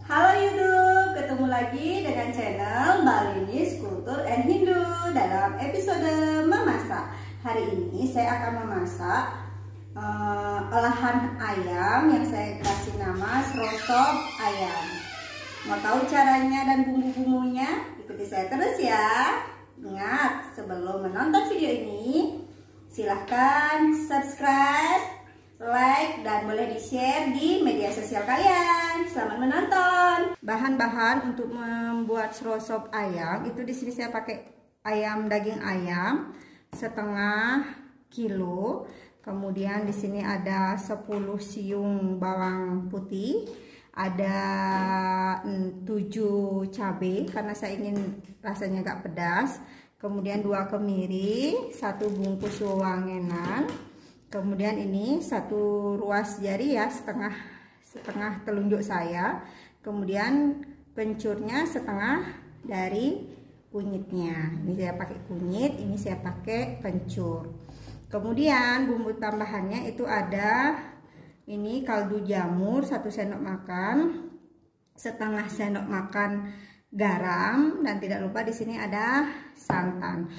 Halo YouTube, ketemu lagi dengan channel Mbak Linis Kultur and Hindu dalam episode memasak. Hari ini saya akan memasak olahan ayam yang saya kasih nama serosop ayam. Mau tahu caranya dan bumbu-bumbunya? Ikuti saya terus ya. Ingat, sebelum menonton video ini silahkan subscribe, like, dan boleh di-share di media sosial kalian. Selamat menonton. Bahan-bahan untuk membuat serosop ayam itu di sini saya pakai daging ayam setengah kilo. Kemudian di sini ada 10 siung bawang putih, ada 7 cabai karena saya ingin rasanya agak pedas. Kemudian 2 kemiri, 1 bungkus wewangenan. Kemudian ini 1 ruas jari ya, setengah telunjuk saya. Kemudian kencurnya setengah dari kunyitnya. Ini saya pakai kunyit, ini saya pakai kencur. Kemudian bumbu tambahannya itu ada ini kaldu jamur 1 sendok makan, setengah sendok makan garam, dan tidak lupa di sini ada santannya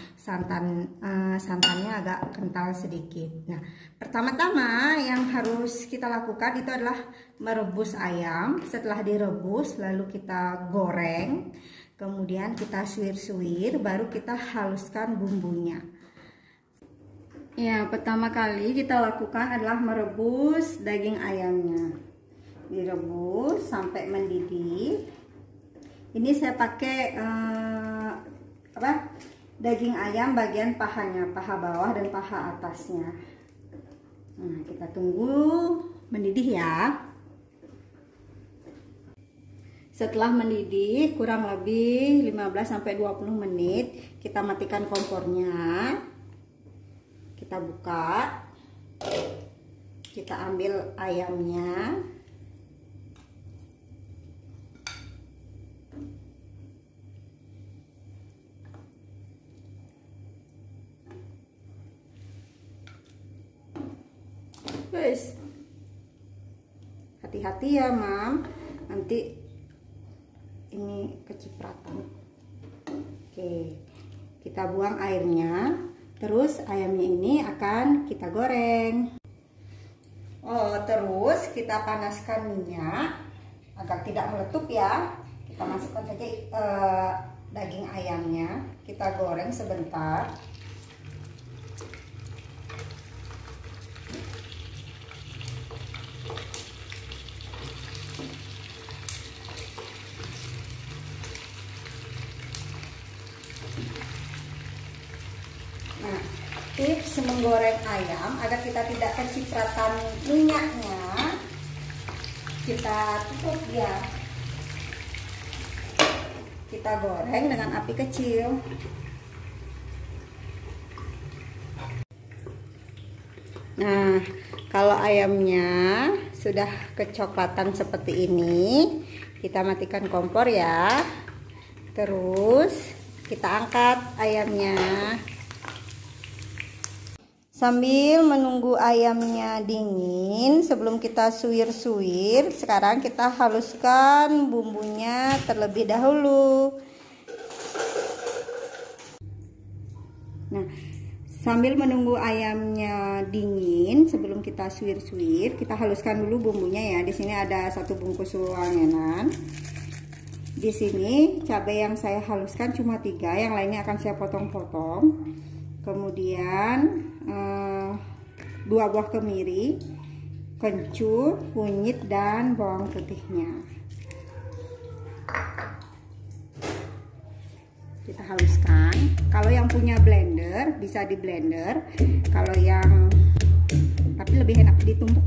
agak kental sedikit. Nah, pertama-tama yang harus kita lakukan itu adalah merebus ayam. Setelah direbus lalu kita goreng, kemudian kita suwir-suwir, baru kita haluskan bumbunya. Ya, pertama kali kita lakukan adalah merebus daging ayamnya. Direbus sampai mendidih. Ini saya pakai daging ayam bagian pahanya, paha bawah dan paha atasnya. Nah, kita tunggu mendidih ya. Setelah mendidih kurang lebih 15-20 menit, kita matikan kompornya. Kita buka. Kita ambil ayamnya. Guys, hati-hati ya Mam, nanti ini kecipratan. Oke, kita buang airnya. Terus ayamnya ini akan kita goreng. Terus kita panaskan minyak agar tidak meletup ya. Kita masukkan saja daging ayamnya, kita goreng sebentar. Nah, tips menggoreng ayam agar kita tidak kecipratan minyaknya, kita tutup ya. Kita goreng dengan api kecil. Nah, kalau ayamnya sudah kecoklatan seperti ini, kita matikan kompor ya. Terus kita angkat ayamnya. Sambil menunggu ayamnya dingin, sebelum kita suwir-suwir, sekarang kita haluskan bumbunya terlebih dahulu. Nah, sambil menunggu ayamnya dingin, sebelum kita suwir-suwir, kita haluskan dulu bumbunya ya. Di sini ada 1 bungkus wewangenan. Di sini cabai yang saya haluskan cuma 3, yang lainnya akan saya potong-potong. Kemudian 2 buah kemiri, kencur, kunyit, dan bawang putihnya. Kita haluskan. Kalau yang punya blender bisa di blender. Kalau yang tapi lebih enak ditumbuk.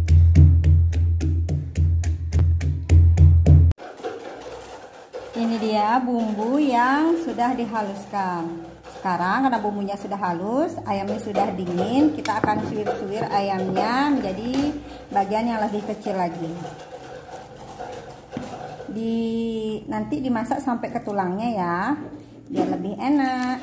Ini dia bumbu yang sudah dihaluskan. Sekarang karena bumbunya sudah halus, ayamnya sudah dingin, kita akan suwir-suwir ayamnya menjadi bagian yang lebih kecil lagi. Nanti dimasak sampai ke tulangnya ya, biar lebih enak.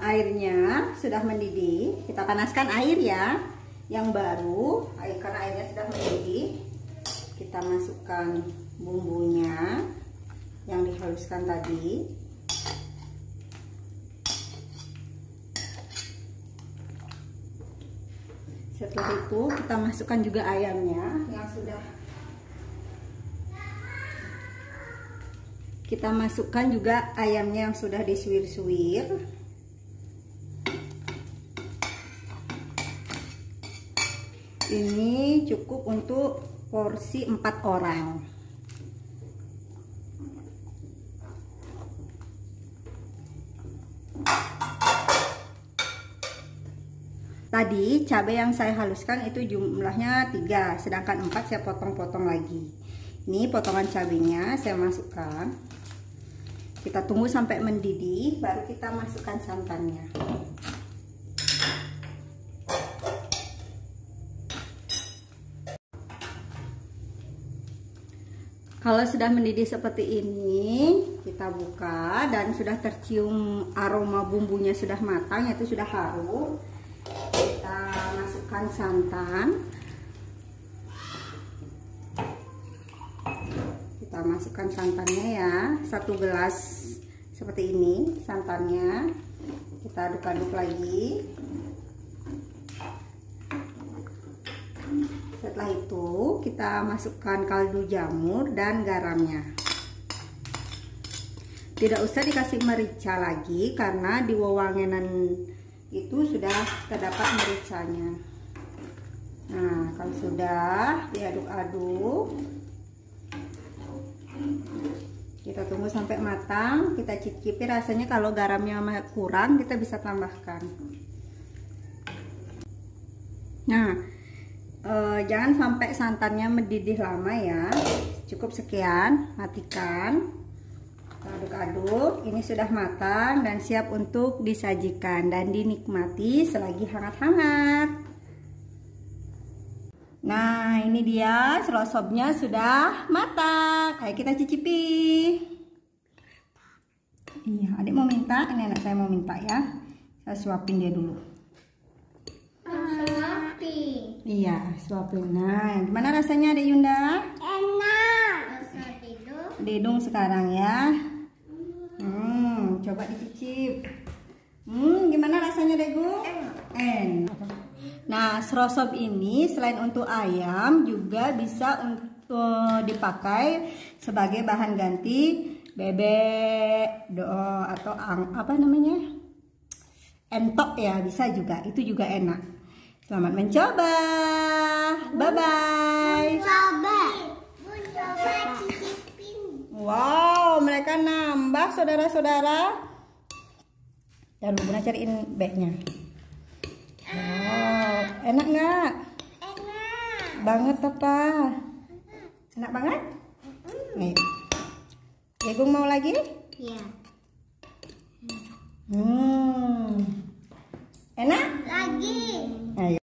Airnya sudah mendidih. Kita panaskan air ya, yang baru. Karena airnya sudah mendidih, kita masukkan bumbunya yang dihaluskan tadi. Setelah itu kita masukkan juga ayamnya yang sudah disuir-suir. Ini cukup untuk porsi 4 orang. Tadi cabai yang saya haluskan itu jumlahnya 3, sedangkan 4 saya potong-potong lagi. Ini potongan cabainya saya masukkan. Kita tunggu sampai mendidih, baru kita masukkan santannya. Kalau sudah mendidih seperti ini, kita buka dan sudah tercium aroma bumbunya sudah matang, yaitu sudah harum. Kita masukkan santan. Kita masukkan santannya ya, 1 gelas seperti ini santannya. Kita aduk-aduk lagi. Setelah itu kita masukkan kaldu jamur dan garamnya. Tidak usah dikasih merica lagi karena di wewangenan itu sudah terdapat mericanya. Nah, kalau sudah diaduk-aduk, kita tunggu sampai matang. Kita cicipi rasanya, kalau garamnya kurang kita bisa tambahkan. Nah, jangan sampai santannya mendidih lama ya. Cukup sekian, matikan. Aduk-aduk. Ini sudah matang dan siap untuk disajikan dan dinikmati selagi hangat-hangat. Nah, ini dia serosopnya sudah matang. Ayo kita cicipi. Iya, adik mau minta. Ini anak saya mau minta ya. Saya suapin dia dulu. Iya, suapin. Nah, gimana rasanya Adik Yunda? Enak. Dedung sekarang ya. Coba dicicip. Gimana rasanya Degu? Enak. Nah, serosop ini selain untuk ayam juga bisa untuk dipakai sebagai bahan ganti bebek, atau apa namanya? Entok ya, bisa juga. Itu juga enak. Selamat mencoba. Bye-bye. Coba cicipin. Wow, mereka nambah saudara-saudara. Dan Bunda cariin beknya. Wow, enak nggak? Enak. Banget apa? Enak banget? Nih. Degung mau lagi? Ya. Enak? Lagi. Ayo.